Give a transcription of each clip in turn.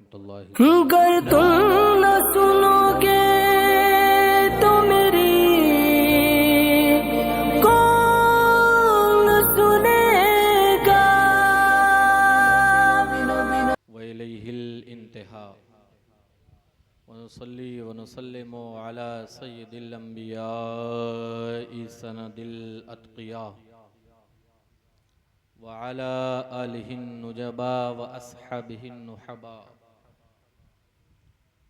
रहमतुल्लाहि। गर तुम न सुनोगे तो मेरी कौन सुनेगा। वइलैहिल इंतहा वनुसल्ली वनुसल्लिमु अला सय्यिदिल अंबियाइ सनदिल अत्क़िया व अला आलिहिन नुजबा व अस्हाबिहिन नुहबा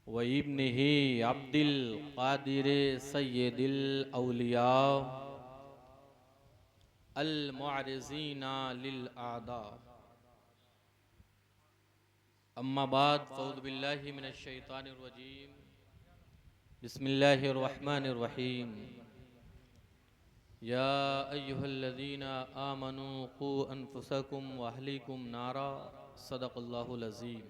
व इब्निही अब्दिल क़ादिर सय्यिदिल औलिया अल मुअरिज़ीना लिल आदा। अम्मा बाद फ़ऊज़ु बिल्लाहि मिनश शैतानिर रजीम बिस्मिल्लाहिर रहमानिर रहीम। या अय्युहल्लज़ीना आमनू क़ू अनफुसकुम व अहलीकुम नारा सदक़ल्लाहुल अज़ीम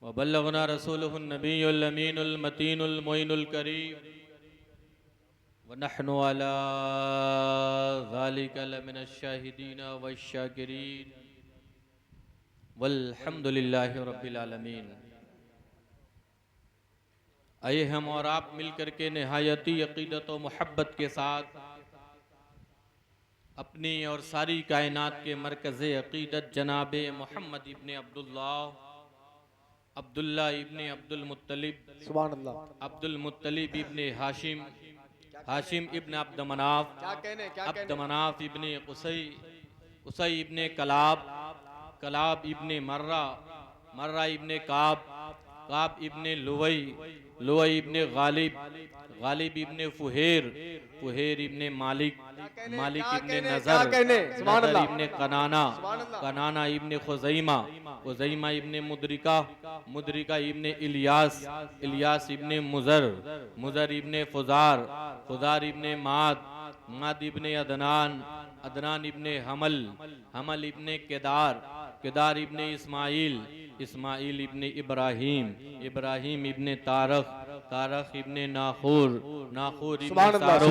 व बल्लगना रसूलुहुन नबियुल अमीनुल मतीनुल मुइनुल करीम व नहनु अला ज़ालिका लमिनश शाहिदीन वश शाकिरीन वल्हम्दुलिल्लाहि रब्बिल आलमीन। आइए हम और आप मिलकर के निहायती अक़ीदत व मोहब्बत के साथ अपनी और सारी कायनात के मरकज़ अक़ीदत जनाब मोहम्मद इब्न अब्दुल्ला इब्न अब्दुल मुत्तलिब सुभान अल्लाह। अब्दुल मुत्तलिब इब्न हाशिम हाशिम इब्न अब्द मनाफ अब्द मनाफ इब्न क़ुसै क़ुसै इब्न कलाब कलाब इब्न मर्रा मर्रा इब्न काब काब इब्न लुवई लुवई इब्न गालिब गालिब इब्न फुहेर फुहेर इब्न मालिक मालिक इब्न नज़र नज़र इब्न कनाना कनाना इब्न खुज़ैमा खुज़ैमा इब्न मुदरिका मुदरिका इब्न इलियास इलियास इब्न मुज़र मुज़र इब्न फ़ुज़ार फ़ुज़ार इब्न माद माद इब्न अदनान अदनान इब्न हमल हमल इब्न केदार केदार इब्न इस्माइल इस्माइल इब्न इब्राहीम इब्राहीम इब्न तारख तारख इब्न नाखूर नाखूर इब्न सारो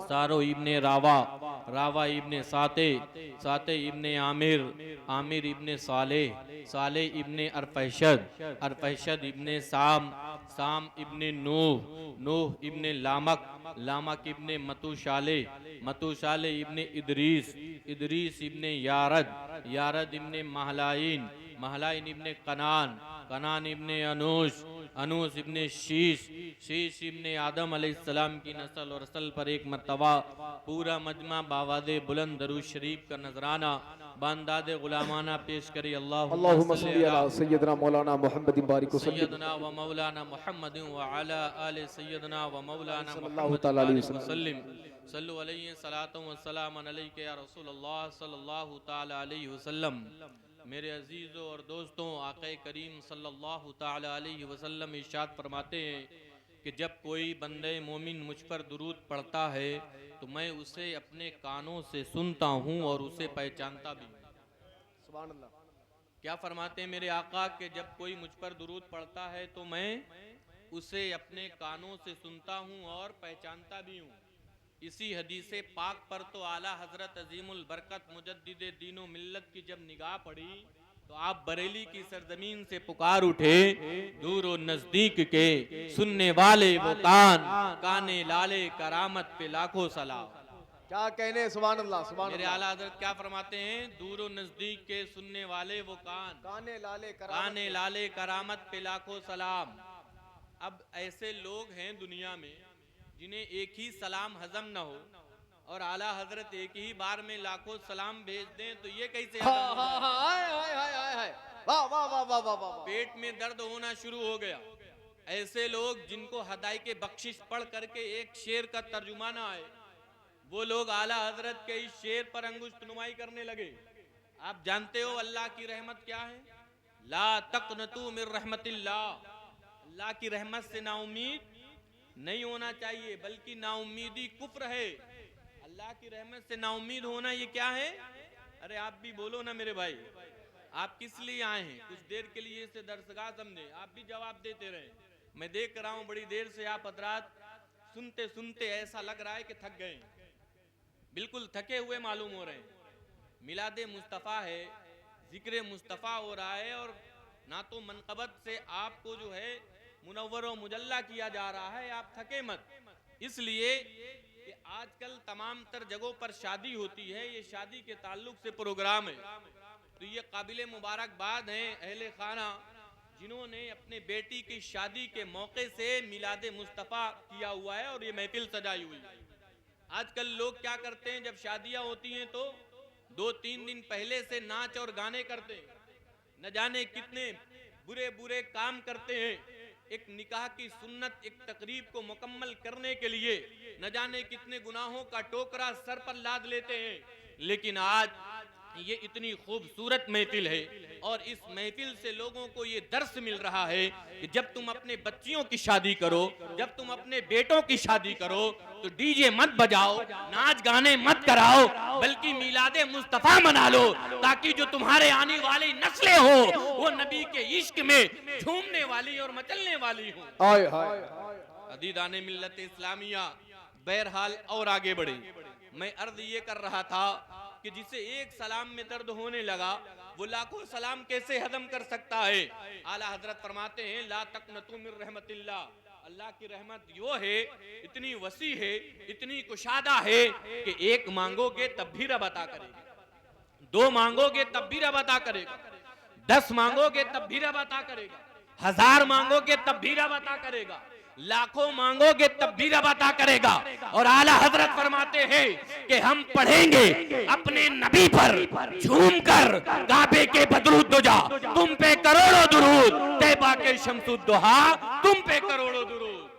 सारो इब्न रावा रावा इब्न साते साते इब्न आमिर आमिर इब्न सालेह सालेह इब्न अरफहशद अरफहशद इब्न साम साम इब्न नूह नूह इब्न लामक लामक इब्न मतूशाले मतूशाले इब्न इदरीस इदरीस इब्न यारद यारद इब्न महलाइन महलाइन इब्न कनान कनान इब्न अनूस अनूस इब्न शीश शीश इब्न आदम अलैहिस्सलाम की नस्ल और असल पर एक मर्तबा पूरा मजमा बावादे बुलंद दरूद शरीफ का नजराना बांदादे गुलामाना पेश करे। अल्लाहुम्मा सल्ली अला सय्यदना मौलाना मुहम्मद बारिक सय्यदना व मौलाना मुहम्मद व अला आले सय्यदना व मौलाना सल्लल्लाहु मुहम्मद तआला अलैहि बारिक वसल्लम। वसल्लम सल्लु अलैहि सलातो व सलाम अलैका या रसूलल्लाह सल्लल्लाहु तआला अलैहि वसल्लम। मेरे अजीज़ों और दोस्तों, आक़ा करीम सल्लल्लाहु तआला अलैहि वसल्लम इरशाद फरमाते हैं कि जब कोई बंदे मोमिन मुझ पर दुरूद पढ़ता है तो मैं उसे अपने कानों से सुनता हूँ और उसे पहचानता भी हूँ। सुभान अल्लाह। क्या फरमाते हैं मेरे आका कि जब कोई मुझ पर दुरूद पढ़ता है तो मैं उसे अपने कानों से सुनता हूँ और पहचानता भी हूँ। इसी हदीसे पाक पर तो आला हजरत अजीमुल बरकत मुजद्दिदे दीनो मिल्लत की जब निगाह पड़ी तो आप बरेली की सरजमीन से पुकार उठे, दूर और नजदीक के सुनने वाले वो कान, काने लाले करामत पे लाखों सलाम। क्या कहने, सुभान अल्लाह सुभान मेरे अल्लाह। आला हजरत क्या फरमाते हैं, दूर और नजदीक के सुनने वाले वो कान, काने लाले काने लाले करामत पे लाखों सलाम। अब ऐसे लोग हैं दुनिया में जिन्हें एक ही सलाम हजम न हो और आला हजरत एक ही बार में लाखों सलाम भेज दें तो ये कैसे हजम होगा? वाह वाह वाह वाह वाह वाह। पेट में दर्द होना शुरू हो गया। ऐसे लोग जिनको हदाई के बख्शिश पढ़ करके एक शेर का तर्जुमा ना आए, वो लोग आला हजरत के इस शेर पर अंगुष्ठ नुमाई करने लगे। आप जानते हो अल्लाह की रहमत क्या है? ला तक़नतू मिर रहमतिल्लाह। अल्लाह की रहमत से नाउम्मीद नहीं होना चाहिए, बल्कि नाउम्मीदी कुफ्र है। अल्लाह की रहमत से नाउम्मीद होना ये क्या है? अरे आप भी बोलो ना मेरे भाई, आप किस लिए आए हैं? कुछ देर के लिए इसे दरसगाह समझे, आप भी जवाब देते रहे। मैं देख रहा हूं बड़ी देर से आप हजरात सुनते सुनते ऐसा लग रहा है कि थक गए, बिल्कुल थके हुए मालूम हो रहे हैं। मिलादे मुस्तफ़ा है, जिक्र मुस्तफ़ा हो रहा है और ना तो मनकबत से आपको जो है मुनव्वर व मुजल्ला किया जा रहा है, आप थके मत। इसलिए कि आजकल तमाम तर जगहों पर शादी होती है, ये शादी के ताल्लुक से प्रोग्राम है, तो ये काबिल मुबारकबाद हैं अहले खाना जिन्होंने अपने बेटी की शादी के मौके से मिलादे मुस्तफ़ा किया हुआ है और ये महफिल सजाई हुई है। आजकल लोग क्या करते हैं, जब शादियां होती हैं तो 2-3 दिन पहले से नाच और गाने करते हैं, न जाने कितने बुरे बुरे काम करते हैं। एक निकाह की सुन्नत, एक तकरीब को मुकम्मल करने के लिए न जाने कितने गुनाहों का टोकरा सर पर लाद लेते हैं। लेकिन आज ये इतनी खूबसूरत महफिल है और इस महफिल से लोगों को ये दर्स मिल रहा है कि जब तुम अपने बच्चियों की शादी करो, जब तुम अपने बेटों की शादी करो तो डीजे मत बजाओ, नाच गाने मत कराओ, बल्कि मिलादे मुस्तफा मना लो, ताकि जो तुम्हारे आने वाली नस्लें हो वो नबी के इश्क में झूमने वाली और मचलने वाली हो। हाय हाय अदीदाने मिल्लत इस्लामिया, बहरहाल और आगे बढ़े। मैं अर्ज ये कर रहा था कि जिसे एक सलाम में दर्द होने लगा वो लाखों सलाम कैसे हजम कर सकता है। आला हजरत फरमाते हैं ला तक़नतू मिन रहमतिल्लाह, अल्लाह की रहमत यो है, इतनी वसी है, इतनी कुशादा है कि एक मांगोगे तब भी रब अता करेगा, 2 मांगोगे तब भी रब अता करेगा, 10 मांगोगे तब भी रब अता करेगा, 1000 मांगोगे तब भी रब अता करेगा, लाखों मांगोगे तब भी रब अता करेगा। और आला हजरत फरमाते हैं कि हम पढ़ेंगे अपने नबी पर झूमकर काबे के बदरुद्दुजा, तुम पे करोड़ों दुरूद, तैबा के शम्सुद्दुहा, तुम पे करोड़ों दुरूद।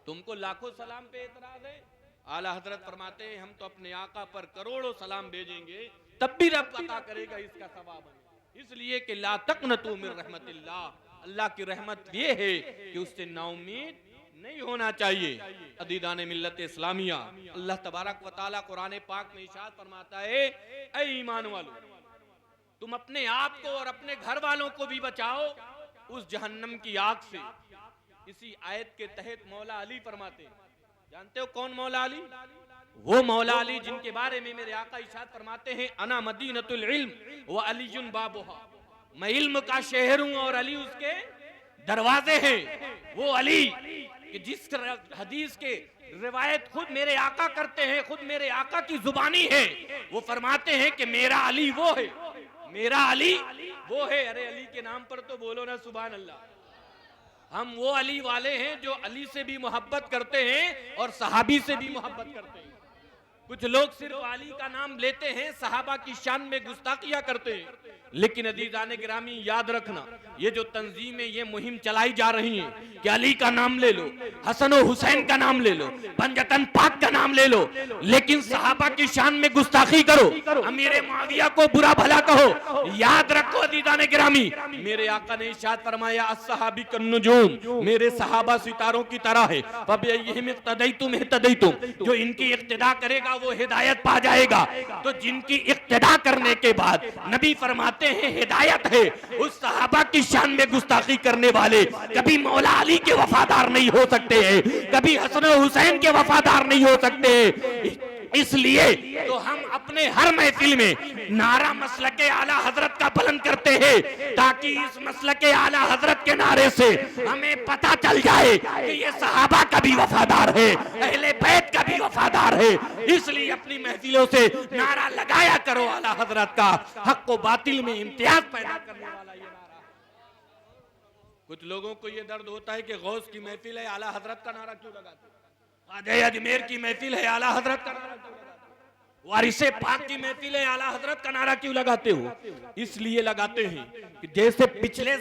तुमको लाखों सलाम पे एतराज है, आला हजरत फरमाते हैं हम तो अपने आका पर करोड़ों सलाम भेजेंगे तब भी रब अता करेगा, इसका सवाब है। इसलिए कि ला तक़नतू मिन रहमतिल्लाह, अल्लाह की रहमत ये है कि उससे नाउमीद नहीं होना चाहिए। अदीदाने मिल्लत इस्लामिया, अल्लाह तबारक व तआला कुरान पाक में इरशाद फरमाता है ऐ ईमान वालों, तुम अपने आप को और अपने घर वालों को भी बचाओ उस जहन्नम की आग से। इसी आयत के तहत मौला अली फरमाते हैं, जानते हो कौन मौला अली? वो मौला अली जिनके बारे में मेरे आका इरशाद फरमाते हैं अना मदीनतुल इल्म व अलीयुन बाबुहा, मैं इल्म का शहर हूं और अली उसके दरवाजे हैं। वो अली कि जिस हदीस के रिवायत खुद मेरे आका करते हैं, खुद मेरे आका की जुबानी है, वो फरमाते हैं कि मेरा अली वो है, मेरा अली वो है। अरे अली के नाम पर तो बोलो ना सुभान अल्लाह। हम वो अली वाले हैं जो अली से भी मोहब्बत करते हैं और सहाबी से भी मोहब्बत करते हैं। कुछ लोग सिर्फ अली का नाम लेते हैं, सहाबा की शान में गुस्ताखियां करते हैं। लेकिन अजीजाने गिरामी याद रखना, ये जो तंजीमें ये मुहिम चलाई जा रही हैं कि अली का नाम ले लो, हसन और हुसैन का नाम ले लो, पंजतन पाक का नाम ले लो, लेकिन सहाबा की शान में गुस्ताखी करो, अमीर मुआविया को बुरा भला कहो, याद रखो अजीजाने गिरामी, मेरे आका ने इरशाद फरमाया अस्सहाबी कन्नुजूम, मेरे सहाबा सितारों की तरह है, फबिअय्यिहिम इक्तदैतुम इह्तदैतुम, जो इनकी इक्तिदा करेगा वो हिदायत पा जाएगा। तो जिनकी इक्तिदा करने के बाद नबी फरमाते हैं हिदायत है, उस सहाबा की शान में गुस्ताखी करने वाले कभी मौला अली के वफादार नहीं हो सकते हैं, कभी हसन और हुसैन के वफादार नहीं हो सकते हैं। इसलिए तो हम अपने हर महफिल में नारा मसलके आला हजरत का बुलंद करते हैं, ताकि इस मसलके आला हजरत के नारे से हमें पता चल जाए कि ये सहाबा का भी वफादार है, अहले बैत का भी वफादार है। इसलिए अपनी महफिलों से नारा लगाया करो आला हजरत का, हक को बातिल में इम्तियाज पैदा करने वाला ये नारा। कुछ लोगों को ये दर्द होता है कि गौस की महफिल है, आला हजरत का नारा क्यों लगाते? ख्वाजा अजमेर की महफिल है, आला हजरत का नारा क्यों लगाते हो? वारिसे पाक की महफिल है, आला हजरत का नारा क्यों लगाते हो? इसलिए लगाते हैं कि जैसे पिछले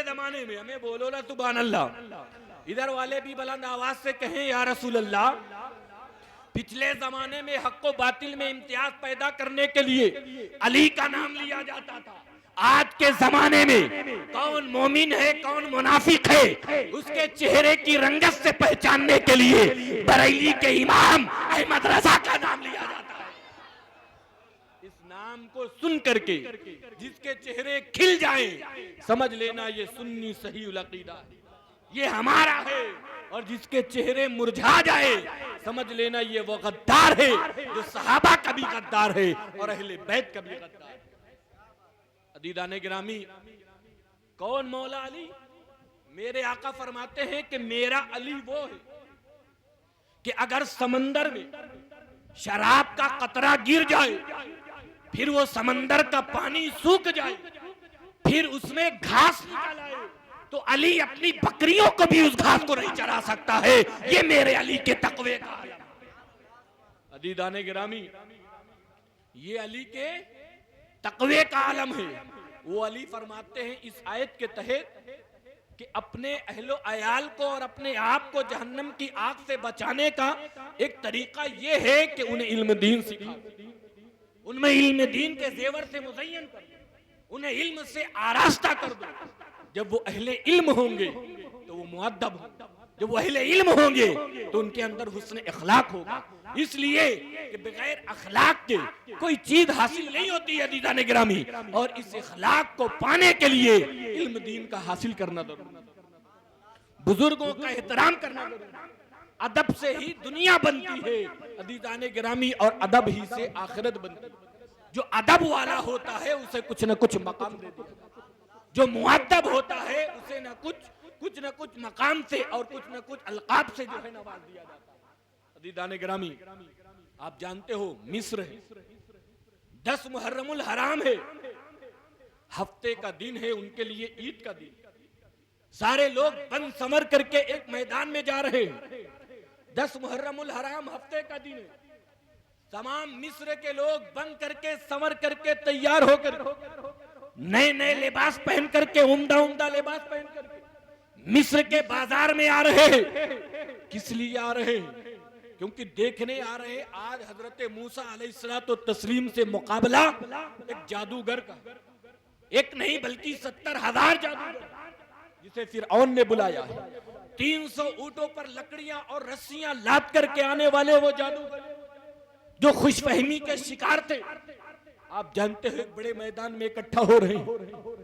जमाने में हमें बोलो ना सुभान अल्लाह, इधर वाले भी बुलंद आवाज से कहें या रसूल अल्लाह। पिछले जमाने में हक को बातिल में इम्तियाज पैदा करने के लिए अली का नाम लिया जाता था। आज के जमाने में कौन मोमिन है कौन मुनाफिक है उसके चेहरे की रंगत से पहचानने के लिए बरेली के इमाम अहमद रजा का नाम लिया जाता है। इस नाम को सुन करके जिसके चेहरे खिल जाएं, समझ लेना ये सुन्नी सही उल अकीदा है, ये हमारा है। और जिसके चेहरे मुरझा जाए, समझ लेना ये वो गद्दार है जो सहाबा का भी गद्दार है और अहले बैत का भी गद्दार है। अदीदाने गिरामी, कौन मौला अली? मेरे आका फरमाते हैं कि मेरा अली वो है कि अगर समंदर में शराब का कतरा गिर जाए, फिर वो समंदर का पानी सूख जाए, फिर उसमें घास निकल आए, तो अली अपनी बकरियों को भी उस घास को नहीं चरा सकता है। ये मेरे अली के तकवे का आलम। अदीदाने गिरामी, ये अली के तकवे का आलम है। वो अली फरमाते हैं इस आयत के तहत कि अपने अहलो अयाल को और अपने आप को जहन्नम की आग से बचाने का एक तरीका ये है कि उन्हें इल्म दीन सिखा, उनमें इल्म दीन के जेवर से मुज़य्यन कर दो, उन्हें इल्म से आरास्ता कर दो। जब वो अहले इल्म होंगे तो वो मुअद्दब होंगे, जब वो अहले इल्म होंगे तो उनके अंदर हुस्न इखलाक होगा। इसलिए कि बगैर अखलाक के कोई चीज हासिल नहीं होती है अदीदाने गिरामी, और इस इखलाक को पाने के लिए इल्म दीन का हासिल करना जरूरी, बुजुर्गों का एहतराम करना जरूरी। अदब से ही दुनिया बनती है अदीदाने गिरामी, और अदब ही से आखिरत बनती है। जो अदब वाला होता है उसे कुछ न कुछ मकाम दे दिया, जो मुअद्दब होता है उसे न कुछ मकाम से और कुछ न कुछ अलकाब से जो है नवाज दिया जाता है। अदीदाने गिरामी, आप जानते हो मिस्र है, 10 मुहर्रमुल हराम है, हफ्ते का दिन है उनके लिए, ईद का दिन। सारे लोग बन समर करके एक मैदान में जा रहे हैं। 10 मुहर्रमुल हराम हफ्ते का दिन है। तमाम मिस्र के लोग बन करके समर करके तैयार होकर नए नए लिबास पहन करके, उम्दा लिबास पहन करके मिस्र के बाजार में आ रहे हैं। किस लिए आ रहे हैं? क्योंकि देखने आ रहे हैं आज हजरत मूसा अलैहिस्सलातो तस्लीम से मुकाबला एक जादूगर का, एक नहीं बल्कि 70,000 जादूगर, जिसे फिरऔन ने बुलाया है। 300 ऊंटों पर लकड़ियां और रस्सियां लाद करके आने वाले वो जादूगर जो खुशफहमी के शिकार थे, आप जानते हैं बड़े मैदान में इकट्ठा हो रहे हैं।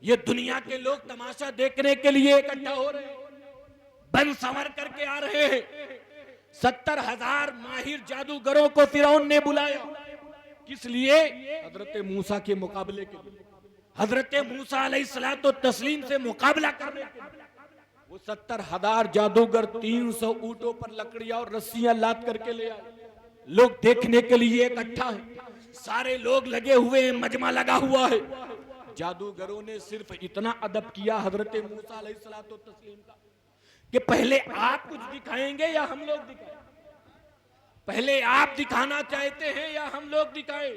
ये दुनिया के लोग तमाशा देखने के लिए इकट्ठा हो रहे हैं, बन संवर करके आ रहे हैं। 70,000 माहिर जादूगरों को फिरौन ने बुलाया, किस लिए? हजरत मूसा के मुकाबले के लिए, हजरत मूसा अलैहिस्सलातो तस्लीम से मुकाबला करने के लिए। वो 70,000 जादूगर 300 ऊंटों पर लकड़ियां और रस्सियां लाद करके ले आए। लोग देखने के लिए इकट्ठा है, सारे लोग लगे हुए हैं, मजमा लगा हुआ है। जादूगरों ने सिर्फ इतना अदब किया हजरत मूसा अलैहिस्सलातो तस्लीम का कि पहले आप कुछ दिखाएंगे या हम लोग दिखाएं? पहले आप दिखाना चाहते हैं या हम लोग दिखाएं?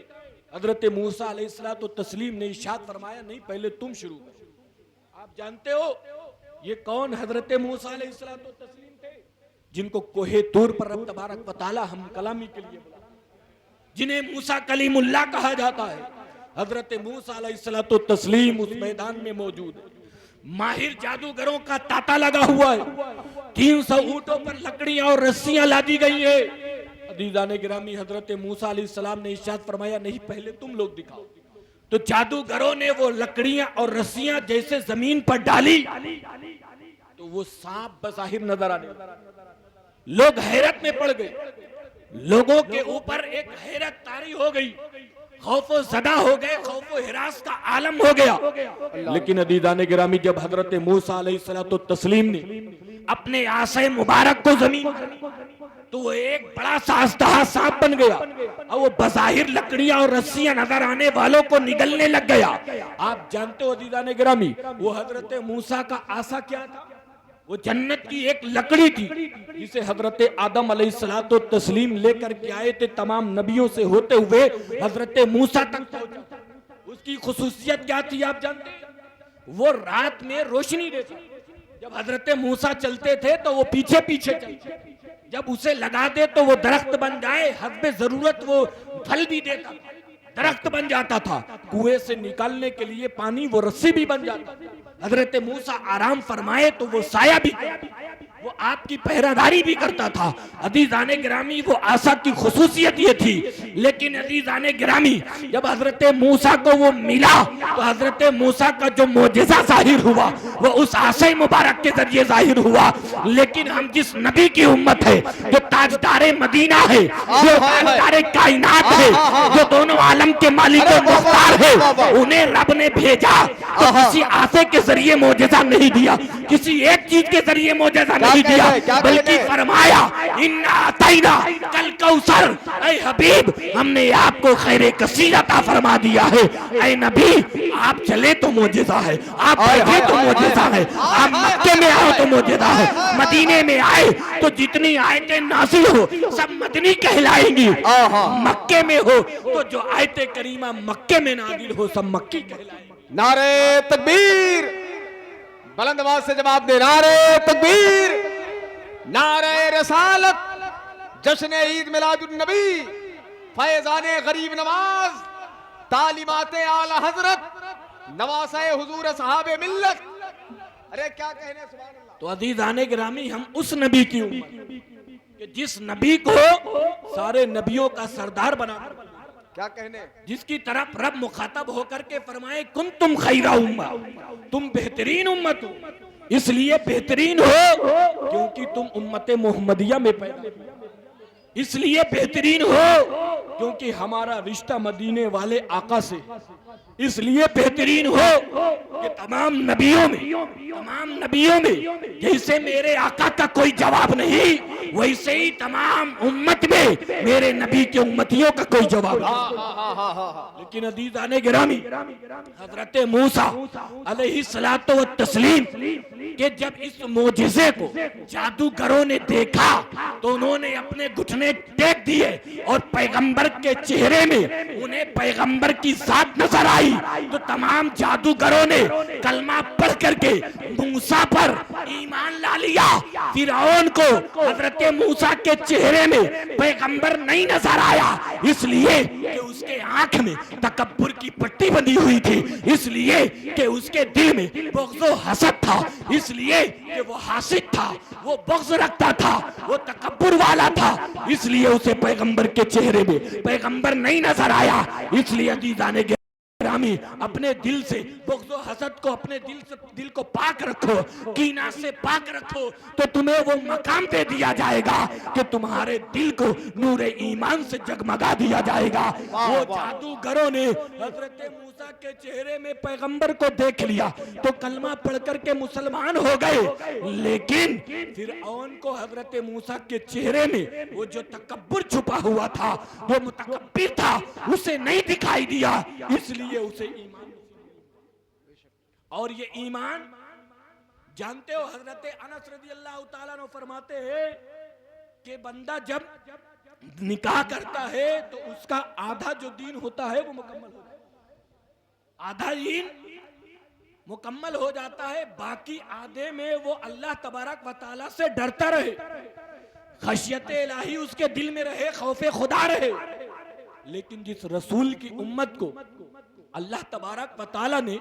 हजरत मूसा अलैहिस्सलातो तस्लीम ने इरशाद फरमाया, नहीं पहले तुम शुरू करो। आप जानते हो ये कौन हजरत मूसा अलैहिस्सलातो तस्लीम थे? जिनको कोहे तूर पर रब तबारक व तआला हम कलामी के लिए बुलाया, जिन्हें मूसा कलीमुल्लाह कहा जाता है। हजरत मूसा अलैहिस्सलातो तस्लीम उस मैदान में मौजूद है। माहिर जादूगरों का तांता लगा हुआ है। 300 ऊंटों पर लकड़ियां और रस्सियां लादी गई है। अदीदाने गिरामी, हजरत मूसा अलैहिस्सलाम ने इरशाद फरमाया, नहीं पहले तुम लोग दिखाओ। तो जादूगरों ने वो लकड़ियां और रस्सियां जैसे जमीन पर डाली तो वो सांप बज़ाहिर नजर आने लगे। लोग हैरत में पड़ गए, लोगों के ऊपर एक हैरत तारी हो गई, खौफो ज़दा हो गए, खौफो हिरास का आलम हो गया। लेकिन अदीदाने गिरामी, जब हजरत मूसा अलैहिस्सलातो तस्लीम ने अपने आसे मुबारक को जमीन तो वो एक बड़ा सा अस्तहा सांप बन गया और वो बज़ाहिर लकड़ियां और रस्सियां नजर आने वालों को निगलने लग गया। आप जानते हो अदीदाने गिरामी, वो हजरत मूसा का आसा क्या था? वो जन्नत की एक लकड़ी थी जिसे हजरत आदम अलैहिस्सलातो तस्लीम लेकर के आए थे, तमाम नबियों से होते हुए हजरत मूसा तक पहुंचा। उसकी खुसूसियत क्या थी आप जानते हैं? वो रात में रोशनी देता। जब हजरत मूसा चलते थे तो वो पीछे पीछे चलते, जब उसे लगा दे तो वो दरख्त बन जाए, हस्बे जरूरत वो फल भी देता, दरख्त बन जाता था। कुएं से निकालने के लिए पानी वो रस्सी भी बन जाता। हजरत मूसा आराम फरमाए तो वो साया भी, वो आपकी पहरादारी भी करता था। अदीजाने गिरामी, वो आसा की खुसूसियत ये थी लेकिन अजीजाने गिरामी, जब हजरत मूसा को वो मिला तो हजरत मूसा का जो मोजेजा जाहिर हुआ वो उस आशय मुबारक के जरिए जाहिर हुआ। लेकिन हम जिस नबी की उम्मत है, जो ताजदारे मदीना है, जो ताजदारे कायनात है, जो दोनों आलम के मालिक और मुख्तार है, उन्हें रब ने भेजा तो किसी आशय के जरिए मोजेजा नहीं दिया, किसी एक चीज के जरिए मोजेजा नहीं दिया, बल्कि फरमाया इन्ना अतैना कल कौसर, ऐ हबीब हमने आपको खैर कसीर अता फरमा दिया है। ऐ नबी आप चले तो मोजेजा है, आप बैठे तो मोजेजा है, आप मक्के में आओ तो मोजेजा है, मदीने में आए तो जितनी आयतें नाज़िल हो सब मदनी कहलाएंगी, मक्के में हो तो जो आयतें करीमा मक्के में नाज़िल हो सब मक्की कहलाएंगी। नारे तकबीर, बुलंद आवाज से जवाब दे, नारे तकबीर, नारे रसालत, जश्न ईद मिलादुन नबी, फैजाने गरीब नवाज, तालीमाते आला हजरत, नवासाए हुजूर सहाबे मिल्लत। अरे क्या कहने, सुभान अल्लाह। तो अज़ीज़ाने गिरामी, हम उस नबी की उम्मत कि जिस नबी को सारे नबियों का सरदार बना, क्या कहने, जिसकी तरफ रब मुखातब होकर के फरमाए कुन तुम खैरा उम्मा, तुम बेहतरीन उम्मत हो, इसलिए बेहतरीन हो क्योंकि तुम उम्मते मोहम्मदिया में पैदा, इसलिए बेहतरीन हो क्योंकि हमारा रिश्ता मदीने वाले आका से, इसलिए बेहतरीन हो कि तमाम नबियों में जैसे मेरे आका का कोई जवाब नहीं, वैसे ही तमाम उम्मत में मेरे नबी के उम्मतियों का कोई जवाब नहीं। लेकिन अज़ीज़ाने गिरामी, हजरत मूसा अलैहिस्सलातो व तस्लीम के जब इस मोजिज़े को जादूगरों ने देखा तो उन्होंने अपने घुटने टेक दिए और पैगंबर के चेहरे में उन्हें पैगंबर की जात नजर आई, तो तमाम जादूगरों ने कलमा पढ़ करके मूसा पर ईमान ला लिया। फिरौन को हजरत मूसा के चेहरे में पैगंबर नहीं नजर आया, इसलिए कि उसके आंख में तकब्बुर की पट्टी बंधी हुई थी, इसलिए कि उसके दिल में बुग़्ज़ हसद था, इसलिए कि वो हासिद था, वो बुग़्ज़ रखता था, वो तकब्बुर वाला था, इसलिए उसे पैगंबर के चेहरे में पैगंबर नहीं नजर आया। इसलिए अज़ीज़ाने गिरामी, अपने दिल से बुग़्ज़ हसद को, अपने दिल को पाक रखो, कीना से पाक रखो, तो तुम्हें वो मकाम दे दिया जाएगा कि तुम्हारे दिल को नूरे ईमान से जगमगा दिया जाएगा। वो जादूगरों ने हजरत मूसा के चेहरे में पैगंबर को देख लिया तो कलमा पढ़ करके मुसलमान हो गए, लेकिन फिरऔन को हजरत मूसा के चेहरे में वो जो तकब्बुर छुपा हुआ था, वो मुतकब्बिर था, उसे नहीं दिखाई दिया, इसलिए उसे ईमान। और ये ईमान जानते हो, हजरत अनस रज़ियल्लाहु ताला अन्हु फरमाते हैं कि बंदा जब निकाह करता है तो उसका आधा जो दीन होता है वो मुकम्मल हो जाता है, आधा दीन मुकम्मल हो जाता है, बाकी आधे में वो अल्लाह तबारक व तआला से डरता रहे, खशियत इलाही उसके दिल में रहे, खौफे खुदा रहे। लेकिन जिस रसूल की उम्मत को अल्लाह तबारक व तआला ने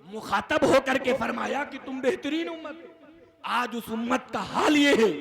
मुखातब होकर के फरमाया कि तुम बेहतरीन उम्मत, आज उस उम्मत का हाल ये है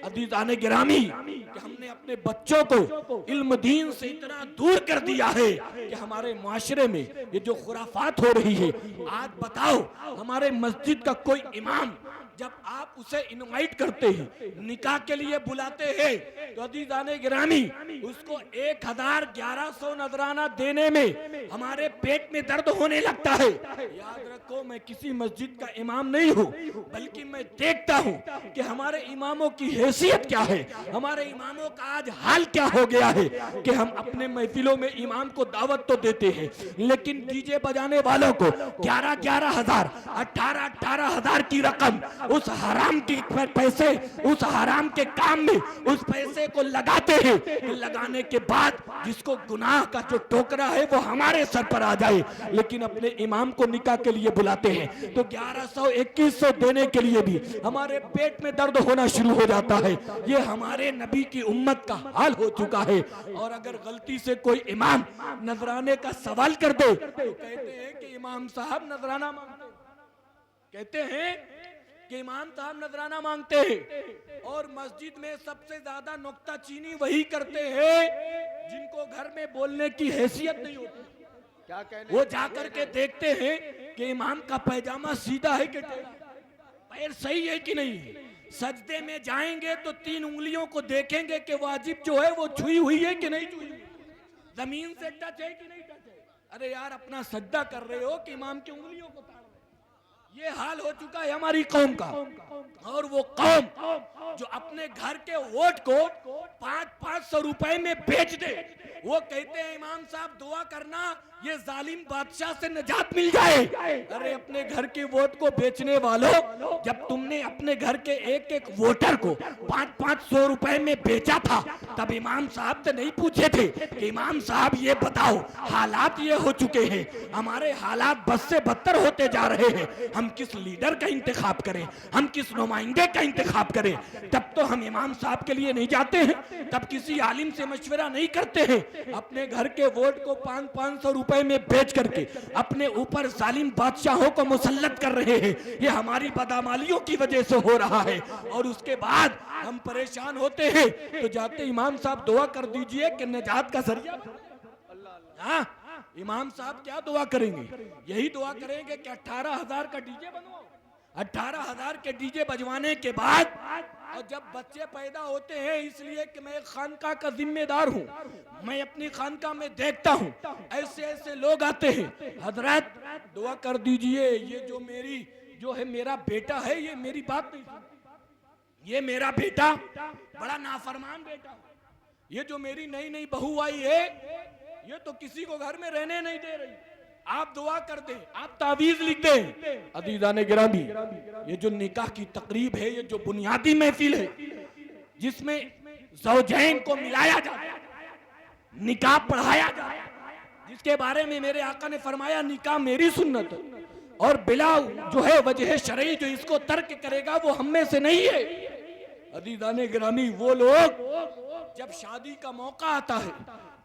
अज़ीज़ाने गिरामी कि हमने अपने बच्चों को इल्म दीन से इतना दूर कर दिया है कि हमारे माशरे में ये जो खुराफात हो रही है। आज बताओ, हमारे मस्जिद का कोई इमाम जब आप उसे इनवाइट करते हैं, निकाह के लिए बुलाते हैं, तो अज़ीज़ाने गिरामी उसको 1100 नजराना देने में हमारे पेट में दर्द होने लगता है। याद रखो, मैं किसी मस्जिद का इमाम नहीं हूँ, बल्कि मैं देखता हूँ कि हमारे इमामों की हैसियत क्या है, हमारे इमामों का आज हाल क्या हो गया है कि हम अपने महफिलों में इमाम को दावत तो देते हैं, लेकिन डीजे बजाने वालों को 11,000 18,000 की रकम उस हराम की पैसे, उस हराम के काम में उस पैसे को लगाते हैं। लगाने के बाद जिसको गुनाह का जो टोकरा है वो हमारे सर पर आ जाए, लेकिन अपने इमाम को निकाह के लिए बुलाते हैं तो 1100-2100 देने के लिए भी हमारे पेट में दर्द होना शुरू हो जाता है। ये हमारे नबी की उम्मत का हाल हो चुका है। और अगर गलती से कोई इमाम नजराने का सवाल कर दे तो कहते हैं कि इमाम साहब नजराना मांगते, कहते हैं कि इमाम साहब नजराना मांगते हैं और मस्जिद में सबसे ज्यादा नुक्ताचीनी वही करते हैं जिनको घर में बोलने की हैसियत नहीं होती। क्या कहने वो जाकर के देखते हैं कि इमाम का पैजामा सीधा है कि टेढ़ा, पैर सही है कि नहीं है। सजदे में जाएंगे तो 3 उंगलियों को देखेंगे कि वाजिब जो है वो छुई हुई है कि नहीं छुई हुई, जमीन से टच है कि नहीं टच है। अरे यार, अपना सजदा कर रहे हो कि इमाम की उंगलियों को ताड़ रहे हो। ये हाल हो चुका है हमारी कौम का। और वो कौम जो अपने घर के वोट को 500 रुपए में बेच दे, वो कहते हैं इमाम साहब दुआ करना ये जालिम बादशाह से निजात मिल जाए। अरे अपने घर के वोट को बेचने वालों, जब तुमने अपने घर के एक वोटर को 500 रुपए में बेचा था, तब इमाम साहब से नहीं पूछे थे कि इमाम साहब ये बताओ हालात ये हो चुके हैं, हमारे हालात बद से बदतर होते जा रहे हैं, हम किस लीडर का इंतखाब करें, हम किस नुमाइंदे का इंतखाब करें। तब तो हम इमाम साहब के लिए नहीं जाते हैं, तब किसी आलिम से मशवरा नहीं करते हैं। अपने घर के वोट को 500 रुपए में बेच करके अपने ऊपर जालिम बादशाहों को मुसल्लत कर रहे हैं। ये हमारी बदामालियों की वजह से हो रहा है। और उसके बाद हम परेशान होते हैं तो जाते इमाम साहब दुआ कर दीजिए कि निजात का जरिया। हाँ, इमाम साहब क्या दुआ करेंगे? यही दुआ करेंगे कि 18,000 का डीजे बनवाओ। 18,000 के डीजे बजवाने के बाद, और जब बच्चे पैदा होते हैं, इसलिए कि मैं खानका का जिम्मेदार हूँ, मैं अपनी खानका में देखता हूँ ऐसे ऐसे लोग आते हैं, हजरत दुआ कर दीजिए, ये जो है मेरा बेटा है, ये मेरी बात नहीं सुनता, ये मेरा बेटा बड़ा नाफरमान बेटा, ये जो मेरी नई नई बहू आई है ये तो किसी को घर में रहने नहीं दे रही, आप दुआ कर दें, आप तावीज लिख दें। अजीजान गिरामी, ये जो निकाह की तकरीब है, ये जो बुनियादी महफिल है जिसमें ज़ौजैन को मिलाया जाए, निकाह पढ़ाया जाए, जिसके बारे में मेरे आका ने फरमाया निकाह मेरी सुन्नत है, और बिला जो है वजह शरई जो इसको तर्क करेगा वो हम में से नहीं है। अजीजान गिरामी, वो लोग जब शादी का मौका आता है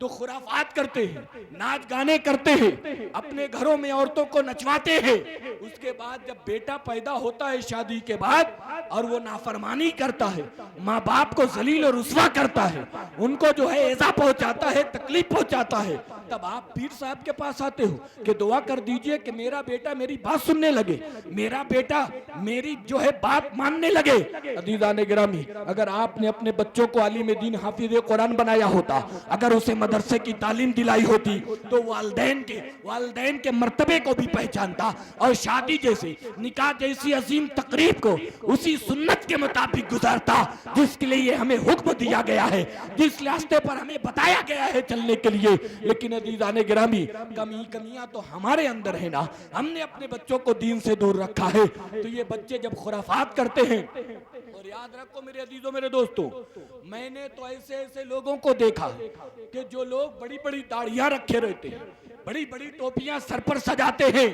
तो खुराफात करते हैं, नाच गाने करते हैं, अपने घरों में औरतों को नचवाते हैं। उसके बाद जब बेटा पैदा होता है शादी के बाद, और वो नाफरमानी करता है, माँ बाप को जलील और रुस्वा करता है, उनको जो है एजा पहुंचाता है, तकलीफ पहुंचाता है, तब आप पीर साहब के पास आते हो कि दुआ कर दीजिए कि मेरा बेटा मेरी बात सुनने लगे, मेरा बेटा मेरी जो है बात मानने लगे। अजीजान गिरामी, अगर आपने अपने बच्चों को आलिम दीन हाफिज कुरान बनाया होता, अगर उसे मदरसे की तालीम दिलाई होती, तो वालिदैन के मर्तबे को भी पहचानता और शादी जैसे निकाह जैसी अजीम तकरीब को उसी सुन्नत के मुताबिक गुजारता जिसके लिए हमें हुक्म दिया गया है, जिस रास्ते पर हमें बताया गया है चलने के लिए। लेकिन अजीजान गिरामी, कमियां तो हमारे अंदर है ना, हमने अपने बच्चों को दीन से दूर रखा है। तो ये बच्चे जब खुराफात करते हैं, और याद रखो मेरे अजीजों मेरे दोस्तों, मैंने तो ऐसे ऐसे लोगों को देखा कि जो लोग बड़ी बड़ी दाढ़ियां रखे रहते हैं, बड़ी बड़ी टोपियां सर पर सजाते हैं,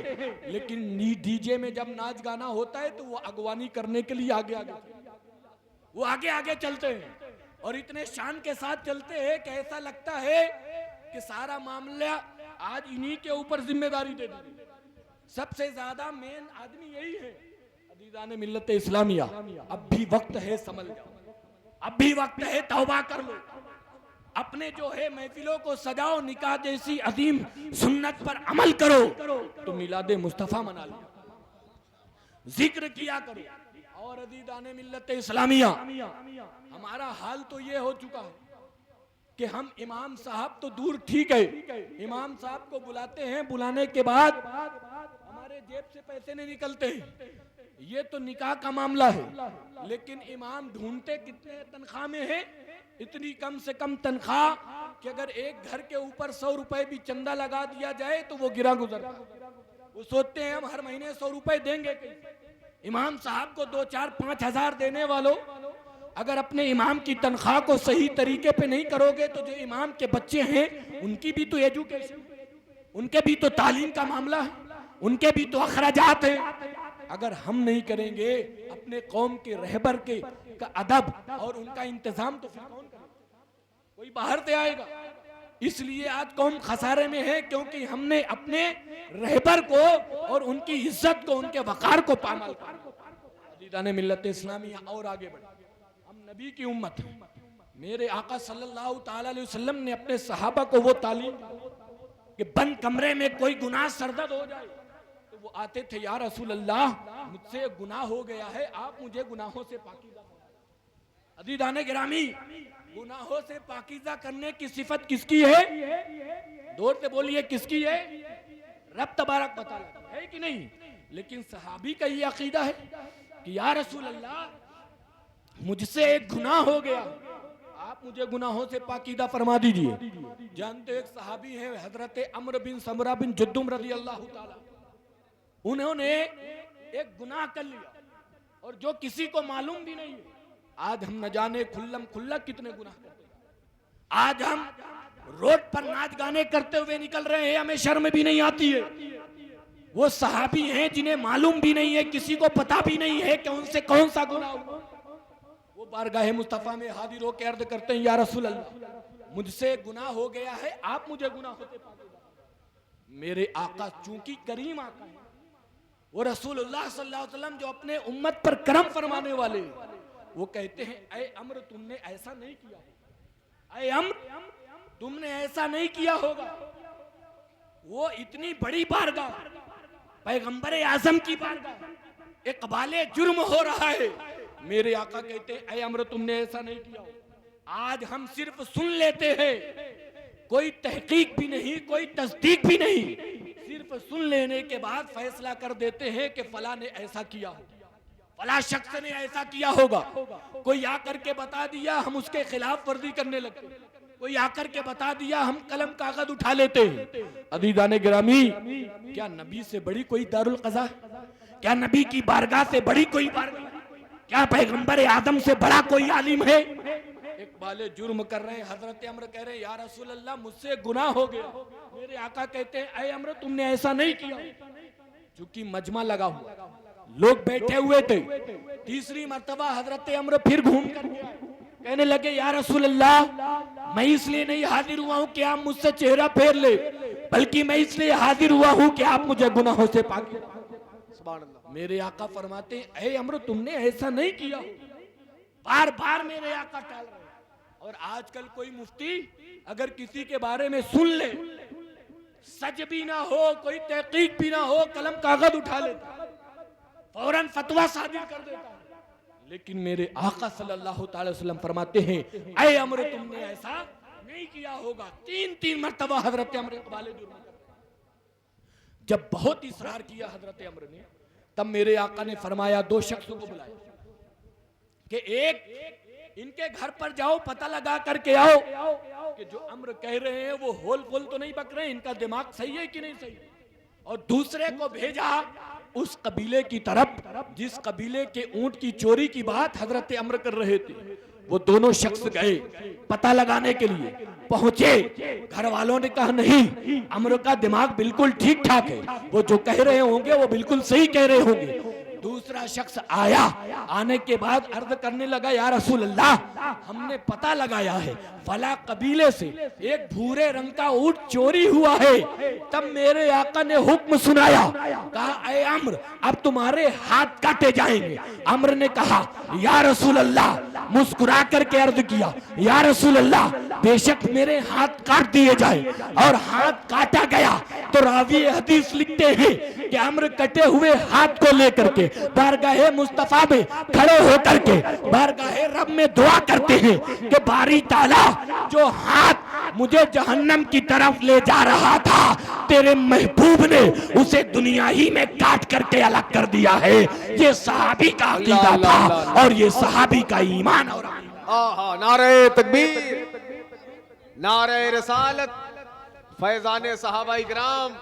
लेकिन डीजे में जब नाच गाना होता है तो वो अगवानी करने के लिए आगे आगे चलते हैं, और इतने शान के साथ चलते हैं कि ऐसा लगता है कि सारा मामला आज इन्हीं के ऊपर जिम्मेदारी दे दी। सबसे ज्यादा मेन आदमी यही है। अजीजान मिल्लत इस्लामिया, अब भी वक्त है, समझ जाओ, अब भी वक्त है, तौबा कर लो, अपने जो है महफिलों को सजाओ, निकाह जैसी अजीम सुन्नत पर अमल करो, तो मिलादे मुस्तफा मना लो, जिक्र किया करो। और अजीजान मिल्लत इस्लामिया, हमारा हाल तो ये हो चुका है कि हम इमाम साहब तो दूर ठीक है, इमाम साहब को बुलाते हैं, बुलाने के बाद हमारे जेब से पैसे नहीं निकलते हैं, ये तो निकाह का मामला है। लेकिन इमाम ढूंढते कितने तनख्वाह में है, इतनी कम से कम तनख्वाह कि अगर एक घर के ऊपर 100 रुपए भी चंदा लगा दिया जाए तो वो गिरा गुजर। वो सोचते हैं हम हर महीने 100 रुपए देंगे। इमाम साहब को 2, 4, 5 हजार देने वालों, अगर अपने इमाम की तनख्वाह को सही तरीके पे नहीं करोगे तो जो इमाम के बच्चे हैं उनकी भी तो एजुकेशन, उनके भी तो तालीम का मामला है, उनके भी तो अखराजात हैं। अगर हम नहीं करेंगे अपने कौम के रहबर के का अदब और उनका इंतजाम, तो फिर कौन करेगा? कोई बाहर से आएगा। इसलिए आज कौम खसारे में है, क्योंकि हमने अपने रहबर को और उनकी इज्जत को, उनके वकार को पामाल कर अदीदाने मिल्लत इस्लामिया और आगे बढ़े, हम नबी की उम्मत हैं। मेरे आका सल्लल्लाहु ताला अलैहि वसल्लम ने अपने सहाबा को वो तालीम कि बंद कमरे में कोई गुनाह सरदर्द हो जाए तो वो आते थे, या रसूल अल्लाह मुझसे एक गुनाह हो गया है, आप मुझे गुनाहों से पाकीज़ा फरमाइए। अदीदाने गिरामी, गुनाहों से पाकीज़ा करने की सिफत किसकी है? जोर से बोलिए, किसकी है? रब तबारक व तआला की है कि नहीं? लेकिन सहाबी का ये अकीदा है कि या रसूल अल्लाह मुझसे एक गुनाह हो गया, आप मुझे गुनाहों से पाकीदा फरमा दीजिए। जानते हो एक सहाबी है हजरत अम्र बिन समरा बिन जुद्दुम रज़ी अल्लाह ताला, उन्होंने एक गुनाह कर लिया और जो किसी को मालूम भी नहीं है। आज हम न जाने खुल्लम खुल्ला कितने गुनाह करते हैं। आज हम रोड पर नाच गाने करते हुए निकल रहे हैं, हमें शर्म भी नहीं आती है। वो सहाबी हैं जिन्हें मालूम भी नहीं है, किसी को पता भी नहीं है कि उनसे कौन सा गुनाह हुआ। वो बारगाह मुस्तफा में हाजिर होकर अर्ज करते हैं, या रसूल अल्लाह मुझसे गुनाह हो गया है, आप मुझे गुनाहों से पाकीज़ा। मेरे आका चूंकि करीम आका है, वो रसूलुल्लाह सल्लल्लाहु अलैहि वसल्लम जो अपने उम्मत पर करम फरमाने वाले, वो कहते हैं ऐ अम्र तुमने ऐसा नहीं किया, ऐ अम्र तुमने ऐसा नहीं किया होगा। वो इतनी बड़ी बारगाह, पैगंबर आजम की बारगाह, इकबाले जुर्म हो रहा है। मेरे आका कहते हैं ऐ अम्र तुमने ऐसा नहीं किया होगा। आज हम सिर्फ सुन लेते हैं, कोई तहकीक भी नहीं, कोई तस्दीक भी नहीं, सिर्फ सुन लेने के बाद फैसला कर देते हैं कि फला ने ऐसा किया होगा, फला शख्स ने ऐसा किया होगा। कोई आकर के बता दिया, हम उसके खिलाफ वर्जी करने लगते हैं। कोई आकर के बता दिया, हम कलम कागज उठा लेते हैं। अदीदाने गिरामी, क्या नबी से बड़ी कोई दारुल क़ज़ा? क्या नबी की बारगाह से बड़ी कोई बारगाह? क्या पैगंबर आदम से बड़ा कोई आलिम है? इकबाले जुर्म कर रहे हैं। हजरत अम्र कह रहे हैं, या रसूल अल्लाह मुझसे गुनाह हो गया। मेरे आका कहते हैं ऐ अम्र तुमने ऐसा नहीं किया। चूंकि मजमा लगा हुआ, लोग बैठे हुए थे, तीसरी मर्तबा हजरत अम्र फिर घूम कर कहने लगे, या रसूल अल्लाह मैं इसलिए नहीं हाजिर हुआ हूं कि आप मुझसे चेहरा फेर ले, बल्कि मैं इसलिए हाजिर हुआ हूं कि आप मुझे गुनाहों से पाकीज़ा। मेरे आका फरमाते हैं ऐ अम्र तुमने ऐसा नहीं किया। बार बार मेरे आका टाल रहे हैं। और आजकल कोई मुफ्ती अगर किसी के बारे में सुन ले, सच भी ना हो, कोई तहकीक भी ना हो, कलम कागज उठा लेता, फौरन फतवा सादिर कर देता। लेकिन मेरे आका सल्लल्लाहु अलैहि वसल्लम फरमाते हैं ऐ अम्र तुमने ऐसा नहीं किया होगा। 3 मर्तबा हजरत अम्र इकबाले जुर्म कर रहे। जब बहुत इसरार किया हजरत अम्र ने, तब मेरे आका ने फरमाया 2 शख्सों को बुलाया कि एक इनके घर पर जाओ, पता लगा करके आओ कि जो अम्र कह रहे हैं वो होल फुल तो नहीं बक रहे हैं, इनका दिमाग सही है कि नहीं सही। और दूसरे को भेजा उस कबीले की तरफ जिस कबीले के ऊंट की चोरी की बात हजरत अम्र कर रहे थे। वो दोनों शख्स गए पता लगाने के लिए, पहुंचे, घर वालों ने कहा नहीं, अम्र का दिमाग बिल्कुल ठीक ठाक है, वो जो कह रहे होंगे वो बिल्कुल सही कह रहे होंगे। दूसरा शख्स आया, आने के बाद अर्ज करने लगा, या रसूल अल्लाह हमने पता लगाया है फला कबीले से एक भूरे रंग का ऊंट चोरी हुआ है। तब मेरे आका ने हुक्म सुनाया, कहा ऐ अम्र अब तुम्हारे हाथ काटे जाएंगे। अम्र ने कहा या रसूल अल्लाह, मुस्कुरा करके अर्ज किया, या रसूल अल्लाह बेशक मेरे हाथ काट दिए जाए। और हाथ काटा गया तो रावी हदीस लिखते हैं कि अम्र कटे हुए हाथ को लेकर के बारगाहे मुस्तफा में खड़े होकर के बारगाहे रब में दुआ करते हैं कि बारी ताला जो हाथ मुझे जहन्नम की तरफ ले जा रहा था, तेरे महबूब ने उसे दुनिया ही में काट करके अलग कर दिया है। ये सहाबी का अकीदा था और ये सहाबी का ईमान। और नारे तकबीर, नारे रिसालत, फैजाने सहाबा इकराम,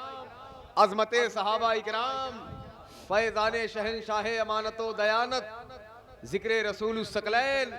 अजमते सहाबा इकराम, फैजाने शहनशाह अमानत व दयानत, जिक्र रसूल सकलैन,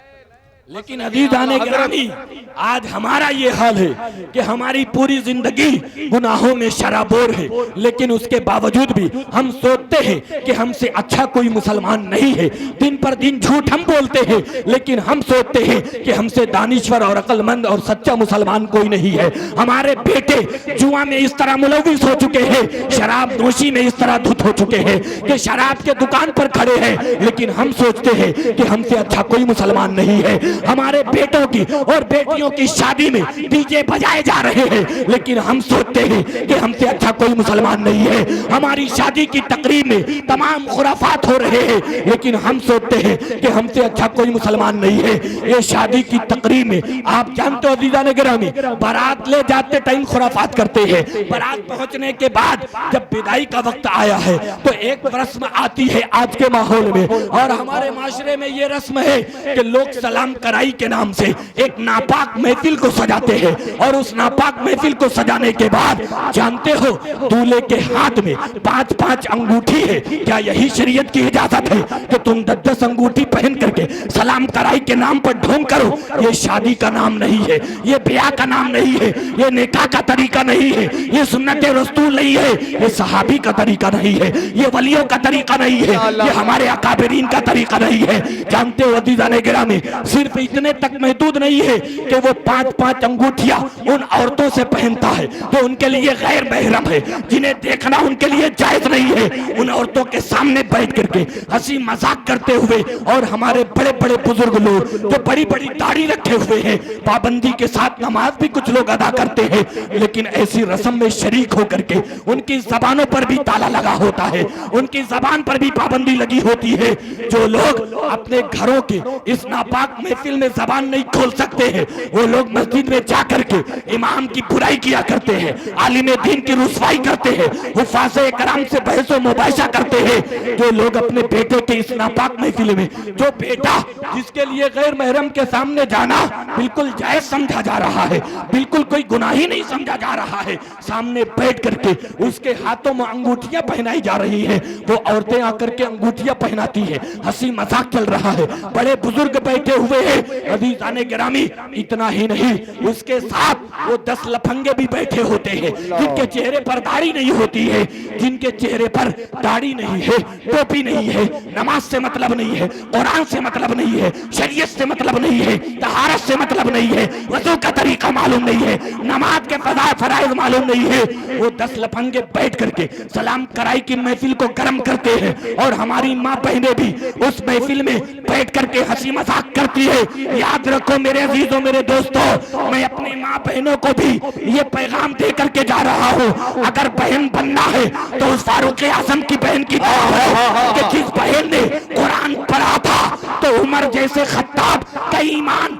लेकिन अजीज़ाने गिरामी, आज हमारा ये हाल है कि हमारी पूरी जिंदगी गुनाहों में शराबोर है, लेकिन उसके बावजूद भी हम सोचते हैं कि हमसे अच्छा कोई मुसलमान नहीं है। दिन पर दिन झूठ हम बोलते हैं, लेकिन हम सोचते हैं कि हमसे दानिश्वर और अक्लमंद और सच्चा मुसलमान कोई नहीं है। हमारे बेटे जुआ में इस तरह मुलविस हो चुके हैं, शराब नोशी में इस तरह धुत हो चुके हैं कि शराब के दुकान पर खड़े हैं, लेकिन हम सोचते हैं कि हमसे अच्छा कोई मुसलमान नहीं है। हमारे बेटों की और बेटियों की शादी में डीजे बजाए जा रहे हैं, लेकिन हम सोचते हैं कि हमसे अच्छा कोई मुसलमान नहीं है। हमारी शादी की तकरीब में तमाम खुराफात हो रहे हैं, लेकिन हम सोचते हैं कि हमसे अच्छा कोई मुसलमान नहीं है। ये शादी की तकरीब में आप जानते हो अज़ीज़ाने गिरामी, बारात ले जाते टाइम खुराफात करते हैं। बारात पहुंचने के बाद जब विदाई का वक्त आया है तो एक रस्म आती है आज के माहौल में, और हमारे माशरे में ये रस्म है कि लोग सलाम कराई के नाम से एक नापाक महफिल को सजाते हैं, और उस नापाक महफिल को सजाने के बाद जानते हो दूल्हे के हाथ में 5-5 अंगूठी है। क्या यही शरीयत की इजाजत है कि तुम 10-10 अंगूठी पहन करके सलाम कराई के नाम पर ढोंग करो? ये शादी का नाम नहीं है, ये ब्याह का नाम नहीं है, ये निकाह का तरीका नहीं है, ये सुन्नत रसूल नहीं है, ये सहाबी का तरीका नहीं है, ये वलियों का तरीका नहीं है, ये हमारे अकाबरीन का तरीका नहीं है। जानते हो अज़ीज़ाने गिरामी, सिर्फ इतने तक महदूद नहीं है कि वो 5-5 अंगूठियां उन औरतों से पहनता है जो उनके लिए गैर महरम है, जिन्हें देखना उनके लिए जायज नहीं है। उन औरतों के सामने बैठ करके हंसी मजाक करते हुए, और हमारे बड़े बड़े बुजुर्ग लोग जो बड़ी बड़ी दाढ़ी रखे हुए हैं, पाबंदी के साथ नमाज भी कुछ लोग अदा करते हैं, लेकिन ऐसी रस्म में शरीक होकर के उनकी जबानों पर भी ताला लगा होता है, उनकी जबान पर भी पाबंदी लगी होती है। जो लोग अपने घरों के इस नापाक महफिल में जबान नहीं खोल सकते हैं, वो लोग मस्जिद में जाकर के इमाम की बुराई किया करते हैं, आलिम दीन की रुसवाई करते हैं, हुफ़ाज़े कराम से बहस व मुबाहिसा करते हैं। जो लोग अपने बेटे के इस नापाक महफिल में, जो बेटा जिसके लिए गैर महरम के सामने जाना बिल्कुल जायज समझा जा रहा है, बिल्कुल कोई गुनाह ही नहीं समझा जा रहा है, सामने बैठ करके उसके हाथों में अंगूठियां पहनाई जा रही है, वो औरतें आकर के अंगूठियां पहनाती है, हंसी मजाक चल रहा है, बड़े बुजुर्ग बैठे हुए हैं। अज़ीज़ाने गिरामी, इतना ही नहीं, उसके साथ वो 10 लफंगे भी बैठे होते हैं जिनके चेहरे पर दाढ़ी नहीं होती है, जिनके चेहरे पर दाढ़ी नहीं है, टोपी नहीं है, नमाज से मतलब नहीं है, कुरान से मतलब नहीं है, शरीयत से मतलब नहीं है, तहारत से मतलब नहीं है, वज़ू का तरीका मालूम नहीं है, नमाज के फराइज़ मालूम नहीं है। वो 10 लफंगे बैठ करके सलाम कराई की महफिल को गर्म करते हैं, और हमारी माँ बहनें भी उस महफिल में बैठ करके हंसी मजाक करती है। याद रखो मेरे अजीजों, मेरे दोस्तों, मैं अपनी माँ बहनों को भी ये पैगाम दे करके जा रहा हूँ, अगर बहन बनना है तो उस फारूक आजम की बहन की तरह है कि जिस बहन ने कुरान पढ़ा था तो उमर जैसे खत्ताब का ईमान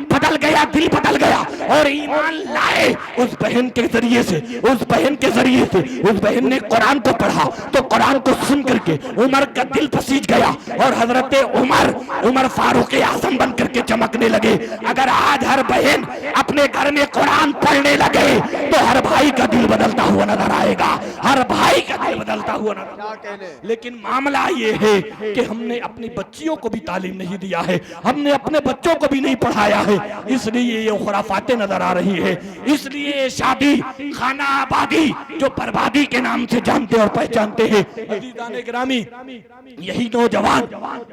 बदल गया, दिल बदल गया, और ईमान लाए उस बहन के जरिए से, उस बहन के जरिए से। उस बहन ने कुरान को पढ़ा तो कुरान को सुन करके उमर का दिल पसीज गया, और हजरत उमर फारूक आजम बन करके चमकने लगे। अगर आज हर बहन अपने घर में कुरान पढ़ने लगे तो हर भाई का दिल बदलता हुआ नजर आएगा, हर भाई का दिल बदलता हुआ नजर। लेकिन मामला ये है कि हमने अपनी बच्चियों को भी तालीम नहीं दिया है, हमने अपने बच्चों को भी नहीं पढ़ाया है, इसलिए ये खुराफातें नजर आ रही है। इसलिए शादी खाना आबादी जो बर्बादी के नाम से जानते और पहचानते हैं। अज़ीज़ाने गिरामी, यही नौजवान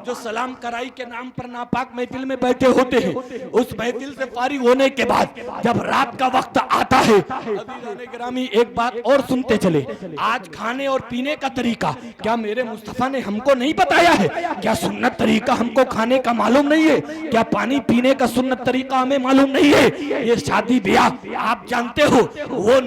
जो सलाम कराई के नाम पर नापाक महफिल में बैठे होते हैं, उस महफिल से फारिग होने के बाद जब रात का वक्त आता है, अज़ीज़ाने गिरामी एक बात और सुनते चले, आज खाने और पीने का तरीका क्या मेरे मुस्तफा ने हमको नहीं बताया है? क्या सुन्नत तरीका हमको खाने का मालूम नहीं है? क्या पानी पीने का सुन्नत तरीका हमें मालूम नहीं है? ये शादी ब्याह आप जानते हो, वो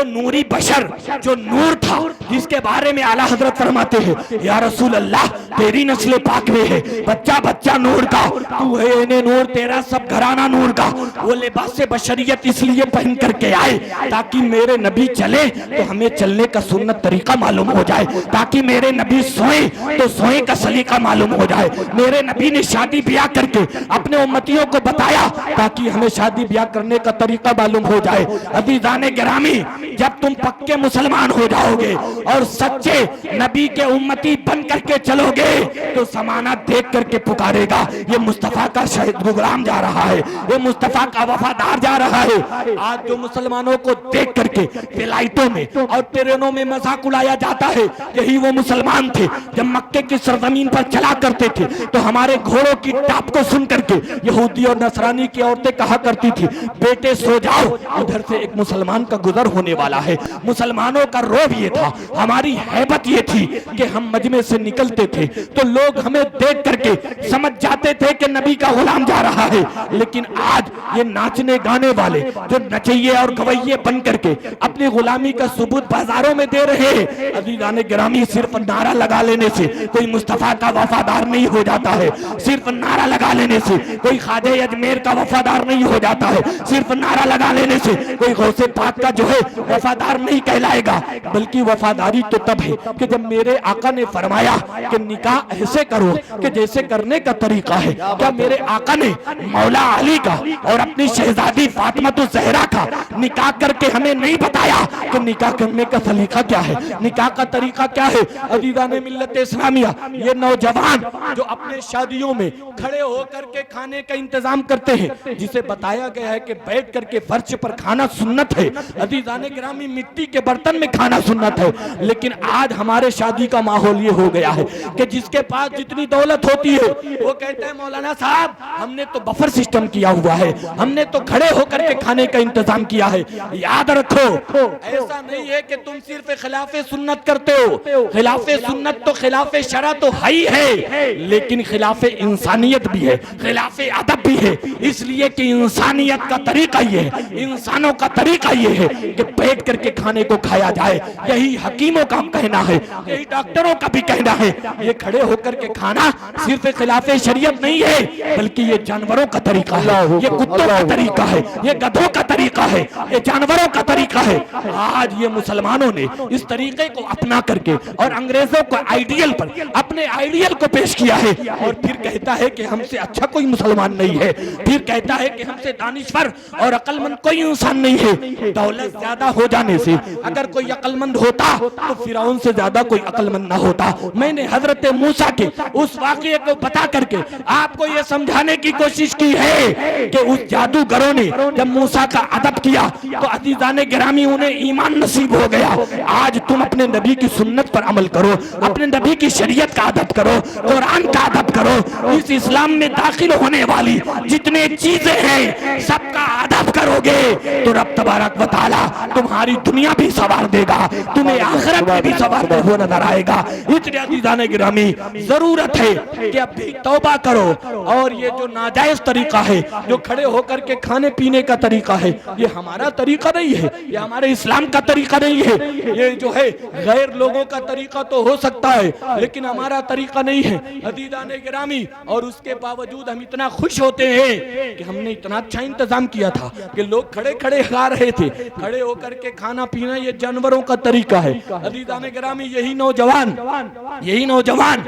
नूरी बशर जो नूर था, जिसके बारे में आला हजरत फरमाते हैं, या रसूल अल्लाह तेरी नस्ल पाक में है, बच्चा बच्चा नूर का, तू है ने नूर, तेरा सब घराना नूर का। वो लिबास बशरियत इसलिए पहन करके आए ताकि मेरे नबी चले तो हमें चलने का सुन्नत तरीका मालूम हो जाए, ताकि मेरे नबी सोए तो सोए का सलीका मालूम हो जाए। मेरे नबी ने शादी ब्याह करके अपने उम्मतियों को बताया ताकि हमें शादी ब्याह करने का तरीका मालूम हो जाए। अज़ीज़ाने गिरामी, जब तुम पक्के मुसलमान हो जाओगे और सच्चे नबी के उम्मती बन करके चलोगे तो जमाना देख करके पुकारेगा, ये मुस्तफा का शहीद गुलाम जा रहा है, ये मुस्तफा का वफादार जा रहा है। आज जो मुसलमानों को देख करके फ्लाइटों में और ट्रेनों में मजाक उड़ाया जाता है, यही वो मुसलमान थे जब मक्के की सरजमीन पर चला करते थे तो हमारे घोड़ों की टाप को सुन करके यहूदी और नसरानी की औरतें कहा करती थी, बेटे सो जाओ, उधर से एक मुसलमान का गुजर होने वाला है। मुसलमानों का रोब ये था, हमारी हैबत ये थी कि हम मजमे से निकलते थे तो लोग हमें देख करके समझ जाते थे कि नबी का गुलाम जा रहा है। लेकिन आज ये नाचने गाने वाले जो नचैये और गवैये बन करके अपनी गुलामी का सबूत बाजारों में दे रहे हैं। अज़ीज़ाने गिरामी, सिर्फ नारा लगा लेने से कोई मुस्तफा का वफादार नहीं हो जाता है, सिर्फ नारा लगा लेने से कोई ख्वाजा अजमेर का वफादार नहीं हो जाता है, सिर्फ नारा लगा लेने से कोई गौसे पाक का जो है वफादार नहीं कहलाएगा। बल्कि वफादारी तो तब है कि जब मेरे आका ने फरमाया कि निकाह ऐसे करो कि जैसे करने का तरीका है। क्या मेरे आका ने मौला अली का और अपनी शहजादी फातिमा तो ज़हरा का निकाह करके हमें नहीं बताया कि निकाह करने का सलीका क्या है, निकाह का तरीका क्या है? अज़ीज़ाने मिल्लत इस्लामिया, ये नौजवान जो अपने शादियों में खड़े होकर के खाने का इंतजाम करते हैं, जिसे बताया गया है कि बैठ करके फर्श पर खाना सुन्नत है, अज़ीज़ाने गिरामी मिट्टी के बर्तन में खाना सुन्नत है। लेकिन आज हमारे शादी का माहौल ये हो गया है कि जिसके पास जितनी दौलत होती है वो कहते हैं मौलाना साहब हमने तो बफर सिस्टम किया हुआ है, हमने तो खड़े होकर के खाने का इंतजाम किया है। याद रखो, ऐसा नहीं है कि तुम सिर्फ खिलाफे सुन्नत करते हो, खिलाफे सुन्नत तो खिलाफे शरा तो है ही है, लेकिन खिलाफे इंसानियत भी है, खिलाफे अदब भी है। इसलिए कि इंसानियत का तरीका ये है, इंसानों का तरीका ये है कि बैठ करके खाने को खाया जाए। यही हकीमों का कहना है, यही डॉक्टरों का भी कहना है। ये खड़े होकर के खाना सिर्फ खिलाफे शरीयत नहीं है, बल्कि ये जानवरों का तरीका है, ये कुत्तों का तरीका है, ये गधों का तरीका है, ये जानवरों का तरीका है। आज ये मुसलमानों ने इस तरीके को अपना करके और अंग्रेजों को आइडियल पर अपने आइडियल को पेश किया है और फिर कहता है कि हमसे अच्छा कोई मुसलमान नहीं है, फिर कहता है कि हमसे दानिशवर और अक्लमंद कोई इंसान नहीं है। दौलत ज्यादा हो जाने से अगर कोई अक्लमंद होता तो फिरौन से ज्यादा कोई अक्लमंद ना होता। मैंने हजरत मूसा के उस वाकये को बता करके आपको ये समझाने की कोशिश की है कि उस जादूगरों ने जब मूसा का अदब किया तो अज़ीज़ाने गिरामी उन्हें ईमान नसीब हो गया। आज तुम अपने नबी की सुन्नत पर अमल करो, अपने नबी की शरीयत का अदब करो, कुरान का अदब करो। इस इस्लाम में दाखिल होने वाली जितने चीजें हैं सबका अदब करोगे तो रब तबारक व तआला तुम्हारी दुनिया भी संवार देगा, तुम्हें आखिरत में भी संवारते हुए नजर आएगा। इसलिए अज़ीज़ाने गिरामी जरूरत है कि अब भी तौबा करो और ये जो नाजायज तरीका है, जो खड़े होकर के खाने पीने का तरीका है, ये हमारा तरीका नहीं है, ये हमारे इस्लाम का तरीका नहीं है। ये जो है गैर लोगों का तरीका तो हो सकता है लेकिन हमारा तरीका नहीं है। अज़ीज़ाने गिरामी, और उसके बावजूद हम इतना खुश होते हैं कि हमने इतना अच्छा इंतजाम किया था कि लोग खड़े खड़े खा रहे थे। खड़े होकर के खाना पीना ये जानवरों का तरीका है। अज़ीज़ाने गिरामी, यही नौजवान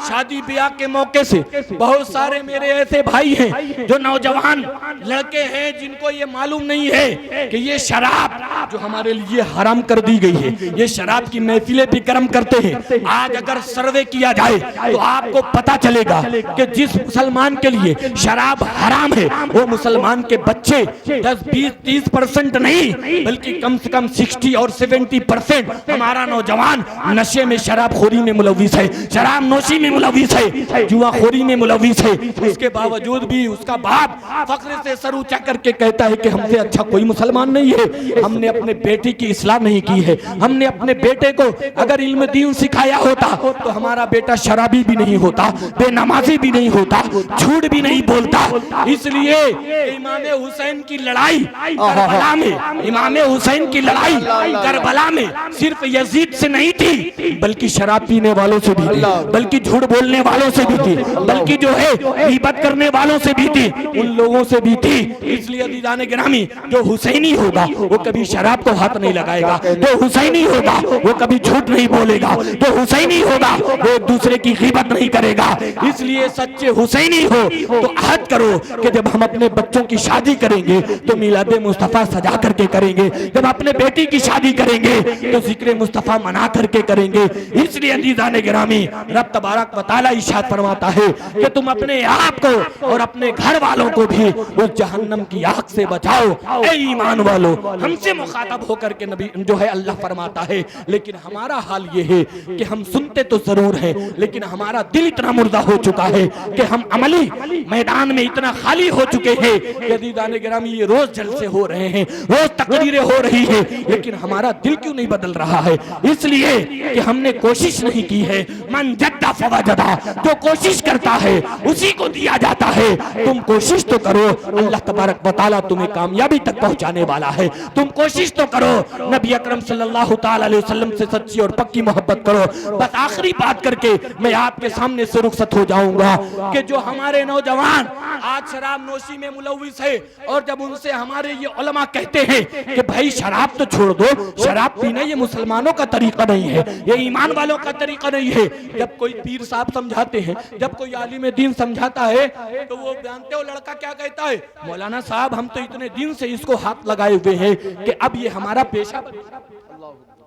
शादी ब्याह के मौके से बहुत सारे मेरे ऐसे भाई हैं जो नौजवान लड़के हैं जिनको ये मालूम नहीं है कि ये शराब जो हमारे लिए हराम कर दी गई है, ये शराब की महफिलें भी गर्म करते हैं। आज अगर सर्वे किया जाए तो आपको पता चलेगा कि जिस मुसलमान के लिए शराब हराम है वो मुसलमान के बच्चे 10, 20, 30% नहीं बल्कि कम से कम 60 और 70% हमारा नौजवान नशे में, शराबखोरी में मुलविस है, शराब नोशी में मुलविस है, जुआखोरी में मुलविस है। उसके बावजूद भी उसका बाप फख्र से सर ऊंचा करके कहता है कि हमसे अच्छा कोई मुसलमान नहीं है। हमने अपने बेटे की इस्लाह नहीं की है, हमने अपने बेटे को अगर इल्म दीन सिखाया होता तो हमारा बेटा शराबी भी नहीं होता, बेनमाजी भी नहीं होता, झूठ भी नहीं बोलता। इसलिए इमाम हुसैन की लड़ाई करबला में, इमाम हुसैन की लड़ाई करबला में सिर्फ यजीद से नहीं थी बल्कि शराब पीने वालों से भी थी, बल्कि झूठ बोलने वालों से भी थी, बल्कि जो है गीबत करने वालों से भी थी, उन लोगों से भी थी। इसलिए अज़ीज़ाने गिरामी, जो हुसैनी होगा वो कभी शराब को हाथ नहीं लगाएगा, जो हुसैनी होगा वो कभी झूठ नहीं बोलेगा, जो हुसैनी होगा वो एक दूसरे की गीबत नहीं करेगा। इसलिए सच्चे हुसैनी हो तो अहद करो कि जब हम अपने बच्चों की शादी करेंगे तो मिलाद मुस्तफा सजा करके करेंगे, जब अपने बेटी की शादी करेंगे तो जिक्र मुस्तफा मना करके करेंगे। करेंगे। इसलिए अज़ीज़ान गिरामी, रब तबारक व तआला इरशाद फरमाता है कि तुम अपने आप को और अपने घर वालों को भी उस जहन्नम की आग से बचाओ। ए ईमान वालों, हमसे मुखातब होकर के नबी जो है अल्लाह फरमाता है, लेकिन हमारा हाल ये है कि हम सुनते तो जरूर हैं, लेकिन हमारा दिल इतना मुर्दा हो चुका है कि हम अमली मैदान में इतना खाली हो चुके हैं कि अज़ीज़ान गिरामी ये रोज जलसे हो रहे हैं, रोज तकरीरें हो रही है, लेकिन हमारा दिल क्यों नहीं बदल रहा है? इसलिए कि हमने कोशिश नहीं की है। मन जद्दा फवजदा, जो कोशिश करता है उसी को दिया जाता है। तुम कोशिश तो करो, अल्लाह तबारक व तआला तुम्हें कामयाबी तक पहुंचाने वाला है। तुम कोशिश तो करो, नबी अकरम सल्लल्लाहु ताला अलैहि वसल्लम से सच्ची और पक्की मोहब्बत करो। बस आखिरी बात करके मैं आपके सामने से रुखसत हो जाऊंगा कि जो हमारे नौजवान आज शराब नोशी में मुलव्विस है, और जब उनसे हमारे ये उलमा कहते हैं कि भाई शराब तो छोड़ दो, शराब पीना ये मुसलमानों का तरीका नहीं है, ये ईमान वालों का तरीका नहीं है। जब कोई पीर साहब समझाते हैं, जब कोई आलिम दीन समझाता है, तो वो जानते हो लड़का क्या कहता है, मौलाना साहब हम तो इतने दिन से इसको हाथ लगाए हुए हैं कि अब ये हमारा पेशा,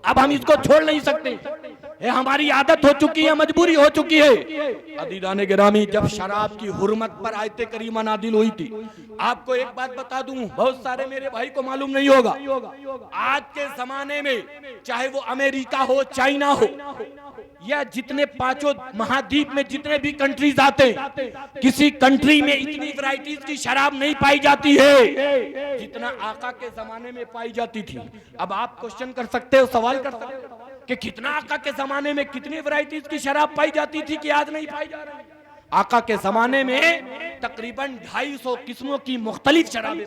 अब हम इसको छोड़ नहीं सकते, ये हमारी आदत हो चुकी है, मजबूरी हो चुकी है। अज़ीज़ान गिरामी, जब शराब की हुर्मत पर आयते करीमा नादिल हुई थी, आपको एक बात बता दूं, बहुत सारे मेरे भाई को मालूम नहीं होगा, आज के जमाने में चाहे वो अमेरिका हो, चाइना हो, या जितने पांचों महाद्वीप में जितने भी कंट्रीज आते हैं, किसी कंट्री में इतनी वैरायटीज की शराब नहीं पाई जाती है जितना आका के जमाने में पाई जाती थी। अब आप क्वेश्चन कर सकते हो, सवाल कर सकते हो कि कितना आका के जमाने में कितनी वैरायटीज की शराब पाई जाती थी कि आज नहीं पाई जा रही। आका के जमाने में तकरीबन 250 किस्मों की मुख्तलिफ शराबें,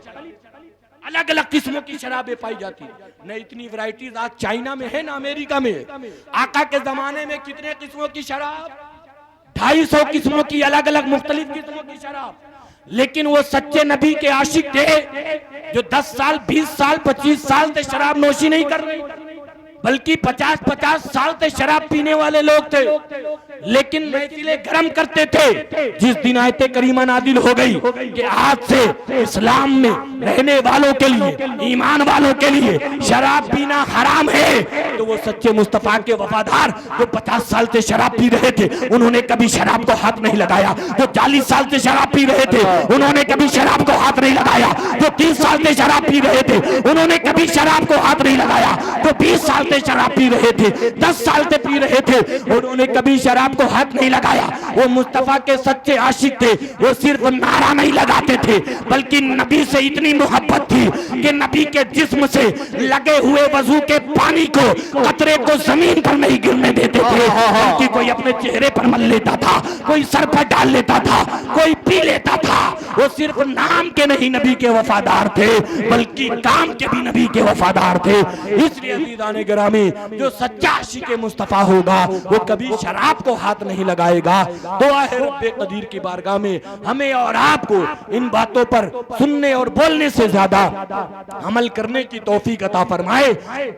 अलग अलग किस्मों की शराबें पाई जाती है। न इतनी वैरायटीज आज चाइना में है, ना अमेरिका में है। आका के जमाने में कितने किस्मों की शराब, 250 किस्मों की, अलग अलग मुख्तलिफ किस्मों की शराब। लेकिन वो सच्चे नबी के आशिक थे जो 10 साल, 20 साल, 25 साल से शराब नोशी नहीं कर रहे, बल्कि 50-50 साल से शराब पीने वाले लोग थे, लेकिन महफिलें गरम करते थे। जिस दिन आयते करीमा नादिल हो गई कि आज से इस्लाम में रहने वालों के लिए, ईमान वालों के लिए शराब पीना हराम है, तो वो सच्चे मुस्तफा के वफादार जो 50 साल से शराब पी रहे थे, उन्होंने कभी शराब को हाथ नहीं लगाया। जो 40 साल से शराब पी रहे थे, उन्होंने कभी शराब को हाथ नहीं लगाया। जो 30 साल से शराब पी रहे थे, उन्होंने कभी शराब को हाथ नहीं लगाया। जो 20 साल से शराब पी रहे थे, 10 साल से पी रहे थे, उन्होंने कभी शराब को हाथ नहीं लगाया। वो मुस्तफा के सच्चे आशिक थे। वो सिर्फ नारा नहीं लगाते थे, बल्कि नबी से इतनी मोहब्बत थी कि नबी के जिस्म से लगे हुए वजू के पानी को, कतरे को जमीन पर नहीं गिरने देते थे, बल्कि कोई अपने चेहरे पर मल लेता था, कोई सर पर डाल लेता था, कोई पी लेता था। वो सिर्फ नाम के नहीं नबी के वफादार थे, बल्कि काम के भी नबी के वफादार थे। इसलिए अज़ीज़ान गिरामी, जो सच्चा आशिक मुस्तफा होगा वो कभी शराब को हाथ नहीं लगाएगा। दुआ है रब्बे कदीर की बारगाह में हमें और आपको इन बातों पर सुनने और बोलने से ज्यादा अमल करने की तौफीक अता फरमाए।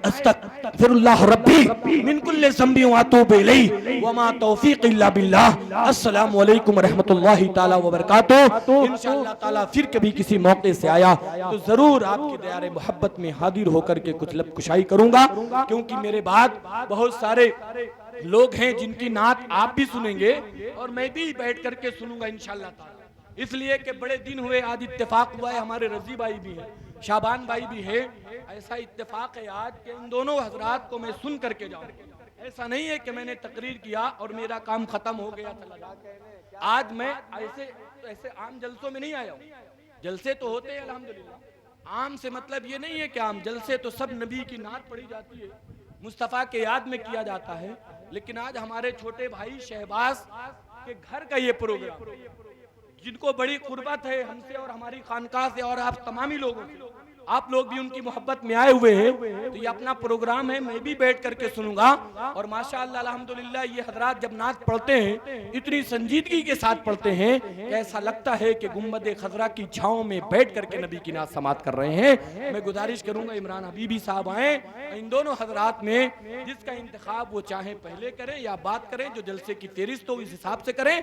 अस्तगफिरुल्लाह रब्बी मिन कुल्ली ज़ंबि व अतूबु इलैहि व मा तौफीक इल्ला बिल्लाह। अस्सलामु अलैकुम व रहमतुल्लाहि तआला व बरकातुहू। इंशाअल्लाह ताला फिर कभी किसी मौके से आया तो जरूर आपकी दयारे मोहब्बत में हाजिर होकर के कुछ लब कुशाई करूंगा, क्योंकि मेरे बाद बहुत सारे लोग हैं जिनकी नात आप भी सुनेंगे और मैं भी बैठ करके सुनूंगा इंशाअल्लाह ताला। इसलिए कि बड़े दिन हुए, आज इत्तेफाक हुआ है, हमारे रजी भाई भी है, शाबान भाई भी है। ऐसा इत्तेफाक है आज के इन दोनों हजरात को मैं सुन करके जाऊं। ऐसा नहीं है कि मैंने तकरीर किया और मेरा काम खत्म हो गया था। आज मैं ऐसे आम जलसों में नहीं आया हूँ। जलसे तो होते हैं अल्हम्दुलिल्लाह, आम से मतलब ये नहीं है कि आम जलसे तो सब नबी की नात पढ़ी जाती है, मुस्तफ़ा के याद में किया जाता है। लेकिन आज हमारे छोटे भाई शहबाज के घर का ये प्रोग्राम, जिनको बड़ी कुर्बत है हमसे और हमारी खानकाह से और आप तमामी लोगों से, आप लोग भी उनकी मोहब्बत में आए हुए हैं, तो ये अपना प्रोग्राम है, मैं भी बैठ करके सुनूंगा। और माशाअल्लाह अल्हम्दुलिल्लाह ये हजरात जब नात पढ़ते हैं इतनी संजीदगी के साथ पढ़ते हैं कि ऐसा लगता है कि गुम्बद खजरा की छांव में बैठ करके नबी की नात समात कर रहे हैं। मैं गुजारिश करूंगा इमरान हबीबी साहब आए, इन दोनों हजरात में जिसका इंतखाब वो चाहे पहले करें या बात करें, जो जलसे की फेरिस्त हो इस हिसाब से करें।